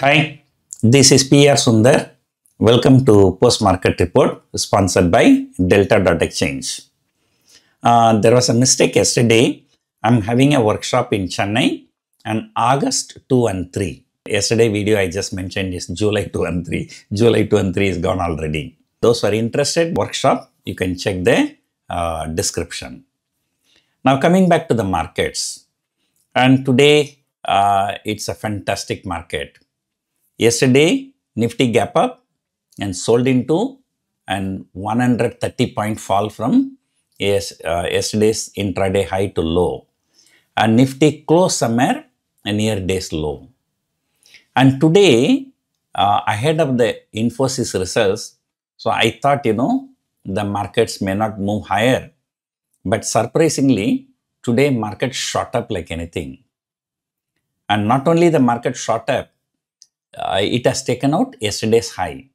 Hi, this is PR Sundar. Welcome to Post Market Report sponsored by Delta.exchange. There was a mistake yesterday. I'm having a workshop in Chennai on August 2 and 3. Yesterday video I just mentioned is July 2 and 3. July 2 and 3 is gone already. Those who are interested, workshop, you can check the description. Now coming back to the markets. And today it's a fantastic market. Yesterday, Nifty gap up and sold into an 130 point fall from yesterday's intraday high to low. And Nifty closed somewhere near day's low. And today, ahead of the Infosys results, so I thought, the markets may not move higher. But surprisingly, today market shot up like anything. And not only the market shot up, it has taken out yesterday's high.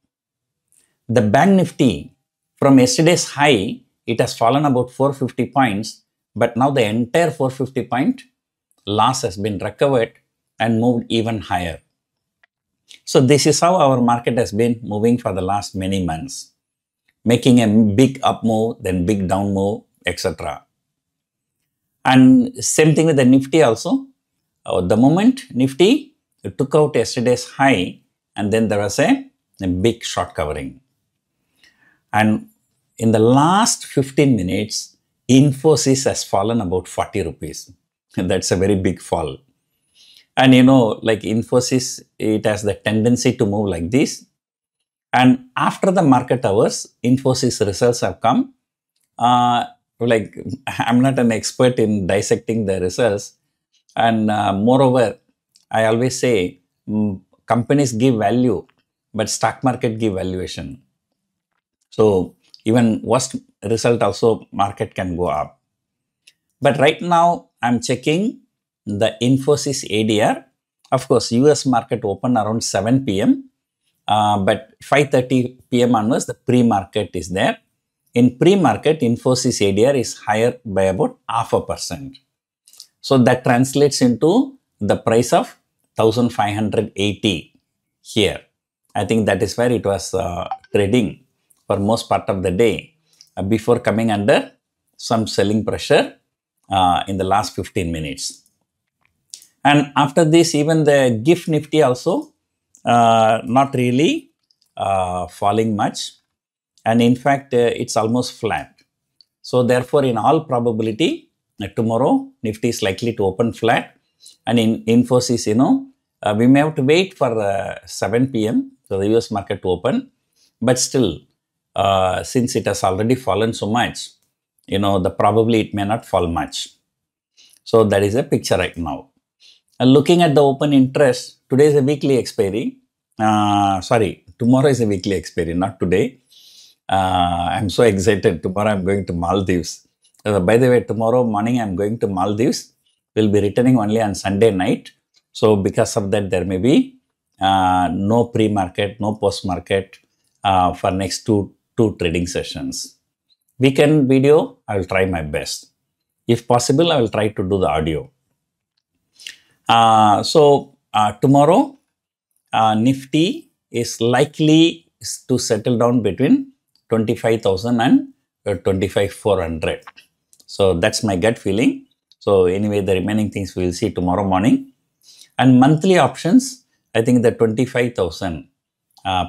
The Bank Nifty, from yesterday's high, it has fallen about 450 points, but now the entire 450 point loss has been recovered and moved even higher. So this is how our market has been moving for the last many months, making a big up move, then big down move, etc. And same thing with the Nifty also. The moment Nifty took out yesterday's high, and then there was a big short covering. And in the last 15 minutes, Infosys has fallen about 40 rupees. That's a very big fall. And like Infosys, it has the tendency to move like this. And after the market hours, Infosys results have come. I'm not an expert in dissecting the results. And moreover, I always say companies give value, but stock market give valuation. So even worst result also market can go up. But right now I'm checking the Infosys ADR. Of course, US market open around 7 p.m. But 5:30 p.m. onwards, the pre-market is there. In pre-market, Infosys ADR is higher by about 0.5%. So that translates into the price of 1,580 here. I think that is where it was trading for most part of the day before coming under some selling pressure in the last 15 minutes. And after this, even the GIFT Nifty also not really falling much. And in fact, it's almost flat. So therefore, in all probability, tomorrow Nifty is likely to open flat. And in Infosys, we may have to wait for 7 p.m. for the US market to open. But still, since it has already fallen so much, probably it may not fall much. So that is a picture right now. And looking at the open interest, today is a weekly expiry. Tomorrow is a weekly expiry, not today. I'm so excited. Tomorrow I'm going to Maldives. By the way, tomorrow morning I'm going to Maldives. We'll be returning only on Sunday night. So because of that, there may be no pre-market, no post-market for next two trading sessions. Weekend video, I will try my best. If possible, I will try to do the audio. Tomorrow, Nifty is likely to settle down between 25,000 and 25,400. So that's my gut feeling. So anyway, the remaining things we will see tomorrow morning. And monthly options, I think the 25,000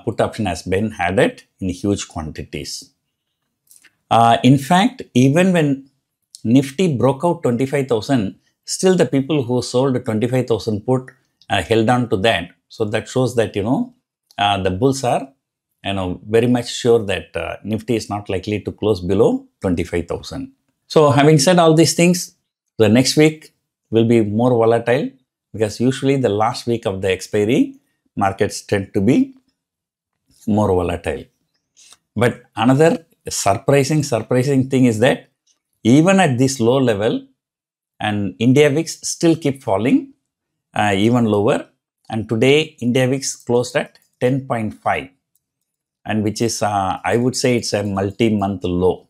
put option has been added in huge quantities. In fact, even when Nifty broke out 25,000, still the people who sold 25,000 put held on to that. So that shows that, the bulls are, very much sure that Nifty is not likely to close below 25,000. So having said all these things, the next week will be more volatile because usually the last week of the expiry, markets tend to be more volatile. But another surprising thing is that even at this low level, and India VIX still keep falling even lower. And today, India VIX closed at 10.5. And which is, I would say it's a multi-month low.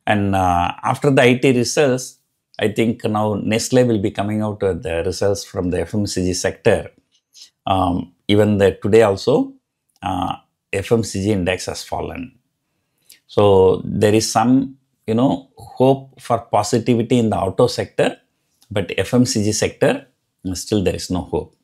And after the IT results, I think now Nestle will be coming out with the results from the FMCG sector. Even today also, FMCG index has fallen. So there is some, hope for positivity in the auto sector, but FMCG sector, still there is no hope.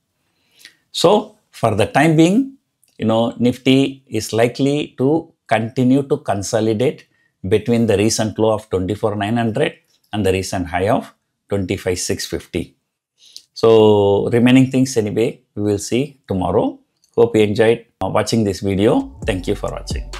So for the time being, Nifty is likely to continue to consolidate between the recent low of 24,900 and the recent high of 25,650. So remaining things anyway, we will see tomorrow. Hope you enjoyed watching this video. Thank you for watching.